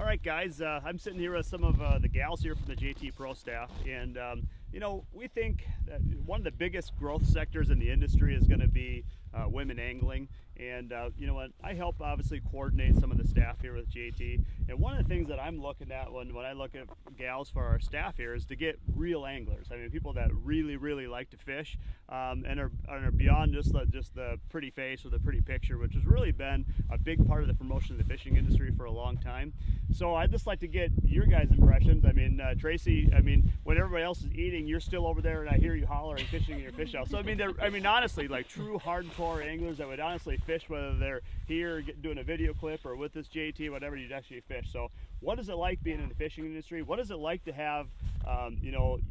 right, guys, I'm sitting here with some of the gals here from the JT Pro staff, and we think that one of the biggest growth sectors in the industry is going to be women angling. And you know what, I help obviously coordinate some of the staff here with JT, and one of the things that I'm looking at when I look at gals for our staff here is to get real anglers. I mean, people that really like to fish, and are beyond just the pretty face or the pretty picture, which has really been a big part of the promotion of the fishing industry for a long time. So I'd just like to get your guys' impressions. I mean, Tracy, I mean, when everybody else is eating, you're still over there, and I hear you hollering, fishing in your fish house. So I mean, honestly, like true hardcore anglers that would honestly fish, whether they're here doing a video clip or with this JT, whatever, you'd actually fish. So what is it like being in the fishing industry? What is it like to have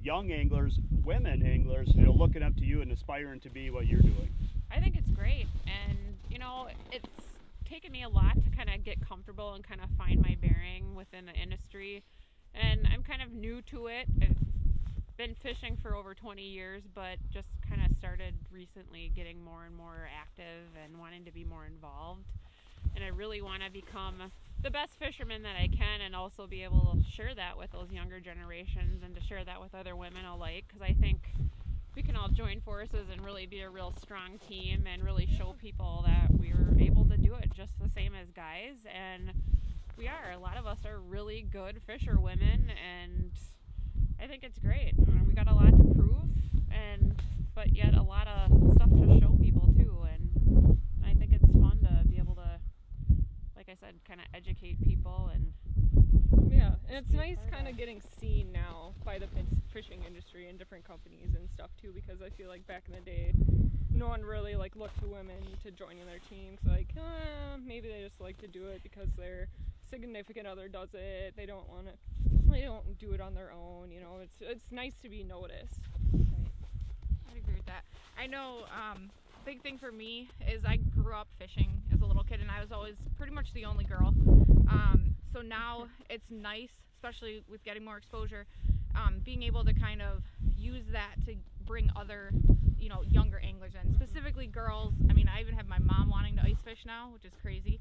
young anglers, women anglers, looking up to you and aspiring to be what you're doing? I think it's great, and it's taken me a lot to kind of get comfortable and kind of find my bearing within the industry, and I'm kind of new to it. I've been fishing for over 20 years, but just kind of started recently getting more and more active and wanting to be more involved, and I really want to become the best fisherman that I can, and also be able to share that with those younger generations and to share that with other women alike, because I think we can all join forces and really be a real strong team and really show people that we're able to do it just the same as guys, and we are. A lot of us are really good fisherwomen, and I think it's great. We got a lot to prove, but yet a lot of stuff to show people too, and I think it's fun to be able to, like I said, kind of educate people. And and it's nice kind of getting seen now by the fishing industry and different companies and stuff too, because I feel like back in the day no one really looked to women to join in their teams. Maybe they just like to do it because their significant other does it. They don't do it on their own. It's nice to be noticed. Right. I'd agree with that. I know big thing for me is I grew up fishing as a little kid, and I was always pretty much the only girl. So now it's nice, especially with getting more exposure, being able to kind of use that to bring other, younger anglers in, specifically girls. I mean, I even have my mom wanting to ice fish now, which is crazy.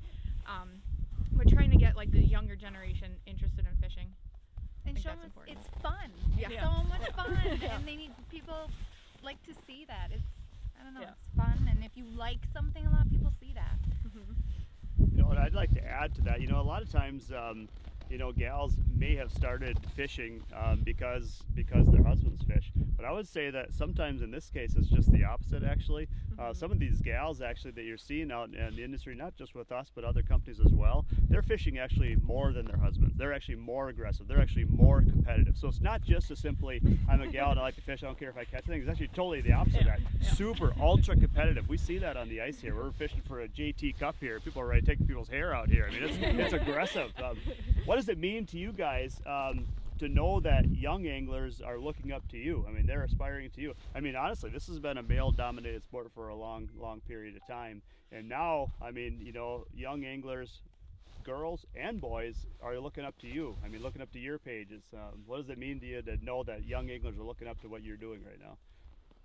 We're trying to get the younger generation interested in fishing. And show them it's fun. Yeah. It's so much fun, and they need people like to see that. It's fun, and if you like something, a lot of people see that. And I'd like to add to that. A lot of times, gals may have started fishing because their husbands fish. But I would say that sometimes in this case it's just the opposite, actually. Some of these gals actually that you're seeing out in the industry, not just with us but other companies as well, they're fishing actually more than their husbands. They're actually more aggressive. They're actually more competitive. So it's not just a simply, I'm a gal and I like to fish, I don't care if I catch things. It's actually totally the opposite of that. Super ultra competitive. We see that on the ice here. We're fishing for a JT Cup here. People are ready to take people's hair out here. I mean, it's aggressive. What does it mean to you guys to know that young anglers are looking up to you? I mean, they're aspiring to you. I mean, honestly, this has been a male-dominated sport for a long period of time, and now, I mean, young anglers, girls and boys, are looking up to you. I mean, looking up to your pages. What does it mean to you to know that young anglers are looking up to what you're doing right now?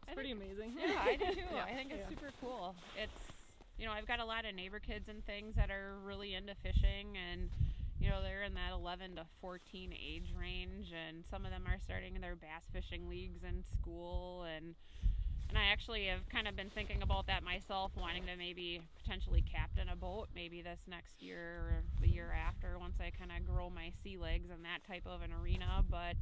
It's pretty amazing. Yeah, I do too. I think it's super cool. It's, I've got a lot of neighbor kids and things that are really into fishing, and they're in that 11 to 14 age range, and some of them are starting their bass fishing leagues in school, and I actually have kind of been thinking about that myself, wanting to maybe potentially captain a boat maybe this next year or the year after, once I kind of grow my sea legs in that type of an arena. But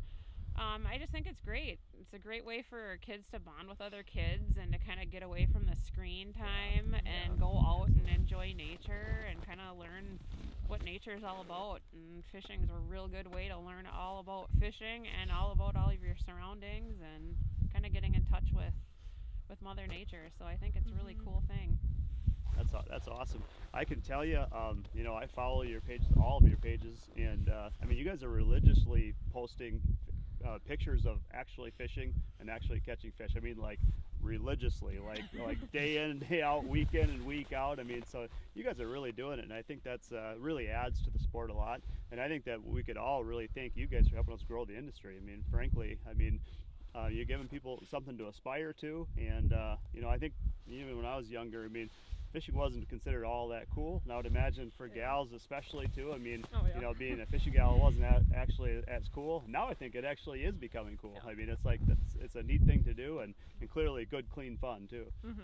I just think it's great. It's a great way for kids to bond with other kids and to kind of get away from the screen time and go out and enjoy nature and kind of learn what nature is all about. And fishing is a real good way to learn all about fishing and all about all of your surroundings and kind of getting in touch with Mother Nature. So I think it's a really cool thing. That's awesome. I can tell you, I follow your pages, all of your pages, and I mean, you guys are religiously posting pictures of actually fishing and actually catching fish. I mean, religiously, like day in and day out, week in and week out. I mean, so you guys are really doing it, and I think that's really adds to the sport a lot. And I think that we could all really thank you guys for helping us grow the industry. I mean, frankly, you're giving people something to aspire to, and I think even when I was younger, I mean, fishing wasn't considered all that cool. And I would imagine for gals especially too. I mean, Oh, yeah. you know, being a fishing gal wasn't actually as cool. Now I think it actually is becoming cool. Yeah. I mean, it's like it's a neat thing to do, and clearly good, clean fun too. Mm-hmm.